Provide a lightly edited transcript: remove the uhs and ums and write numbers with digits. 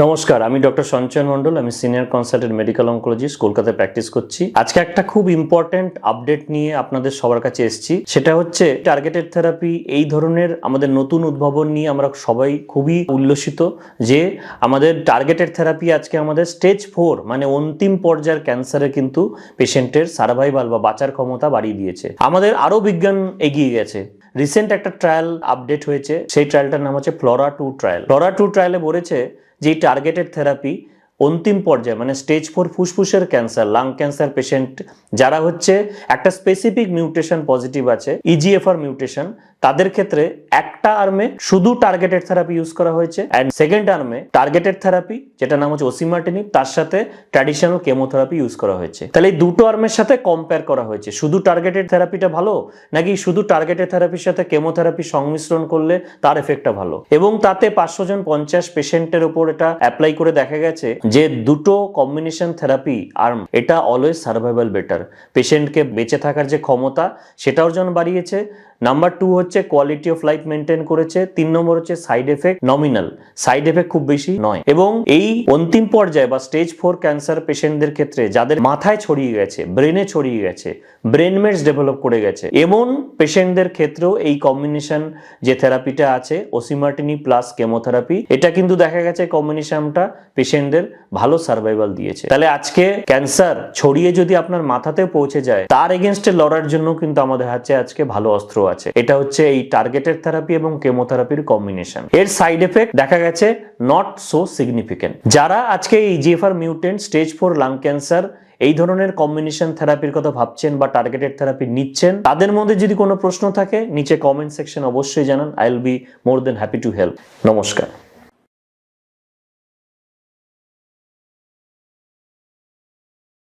নমস্কার, আমি ডক্টর সঞ্চয়ন মণ্ডল। আমি সিনিয়র কনসালটেন্ট মেডিকেল অনকোলজিস্ট, কলকাতায় প্র্যাকটিস করছি। আজকে একটা খুব ইম্পর্টেন্ট আপডেট নিয়ে আপনাদের সবার কাছে এসেছি। সেটা হচ্ছে টার্গেটেড থেরাপি। এই ধরনের আমাদের নতুন উদ্ভাবন নিয়ে আমরা সবাই খুবই উল্লসিত যে আমাদের টার্গেটেড থেরাপি আজকে আমাদের স্টেজ 4 মানে অন্তিম পর্যায়ের ক্যান্সারে কিন্তু পেশেন্টের সার্ভাইভাল বা বাঁচার ক্ষমতা বাড়িয়ে দিয়েছে। আমাদের আরও বিজ্ঞান এগিয়ে গেছে। রিসেন্ট একটা ট্রায়াল আপডেট হয়েছে, সেই ট্রায়ালটার নাম হচ্ছে FLORA-2 ট্রায়াল। FLORA-2 ট্রায়ালে বলেছে যে টার্গেটেড থেরাপি অন্তিম পর্যায়ে মানে স্টেজ 4 ফুসফুসের ক্যান্সার, লাং ক্যান্সার পেশেন্ট যারা হচ্ছে একটা স্পেসিফিক মিউটেশন পজিটিভ আছে, EGFR মিউটেশন, তাদের ক্ষেত্রে একটা আর্মে শুধু টার্গেটেড থেরাপি ইউজ করা হয়েছে অ্যান্ড সেকেন্ড আর্মে টার্গেটেড থেরাপি যেটা নাম হচ্ছে ওসিমার্টিনিব, তার সাথে ট্র্যাডিশনাল কেমোথেরাপি ইউজ করা হয়েছে। তাহলে এই দুটো আর্মের সাথে কম্পেয়ার করা হয়েছে, শুধু টার্গেটেড থেরাপিটা ভালো নাকি শুধু টার্গেটেড থেরাপির সাথে কেমোথেরাপি সংমিশ্রণ করলে তার এফেক্টটা ভালো। এবং তাতে 500 জন 50 পেশেন্টের উপর এটা অ্যাপ্লাই করে দেখা গেছে যে দুটো কম্বিনেশন থেরাপি আর্ম এটা অলওয়েজ সার্ভাইভাল বেটার। পেশেন্টকে বেঁচে থাকার যে ক্ষমতা সেটাও যেন বাড়িয়েছে। নাম্বার 2 হচ্ছে কোয়ালিটি অফ লাইফ মেনটেন করেছে। 3 নম্বর হচ্ছে side effect nominal, side effect খুব বেশি নয়। এবং এই অন্তিম পর্যায়ে বা স্টেজ 4 ক্যান্সার পেশেন্টদের ক্ষেত্রে যাদের মাথায় ছড়িয়ে গেছে, ব্রেনে ছড়িয়ে গেছে, ব্রেন মেটস ডেভেলপ করে গেছে, এমন পেশেন্টদের ক্ষেত্রেও এই কম্বিনেশন যে থেরাপিটা আছে ওসিমার্টিনিব প্লাস কেমোথেরাপি, এটা কিন্তু দেখা গেছে কম্বিনেশনটা পেশেন্টদের ভালো সার্ভাইভাল দিয়েছে। তাহলে আজকে ক্যান্সার ছড়িয়ে যদি আপনার মাথাতে পৌঁছে যায়, তার এগেনস্টে লড়ার জন্য কিন্তু আমাদের হাতে আজকে ভালো অস্ত্র আছে। এটা হচ্ছে এই টার্গেটেড থেরাপি এবং কেমোথেরাপির কম্বিনেশন। এর সাইড এফেক্ট দেখা গেছে নট সো সিগনিফিকেন্ট। যারা আজকে এই EGFR mutant stage 4 lung cancer এই ধরনের কম্বিনেশন থেরাপির কথা ভাবছেন বা টার্গেটেড থেরাপি নিচ্ছেন, তাদের মধ্যে যদি কোনো প্রশ্ন থাকে নিচে কমেন্ট সেকশন অবশ্যই জানান। I will be more than happy to help. নমস্কার।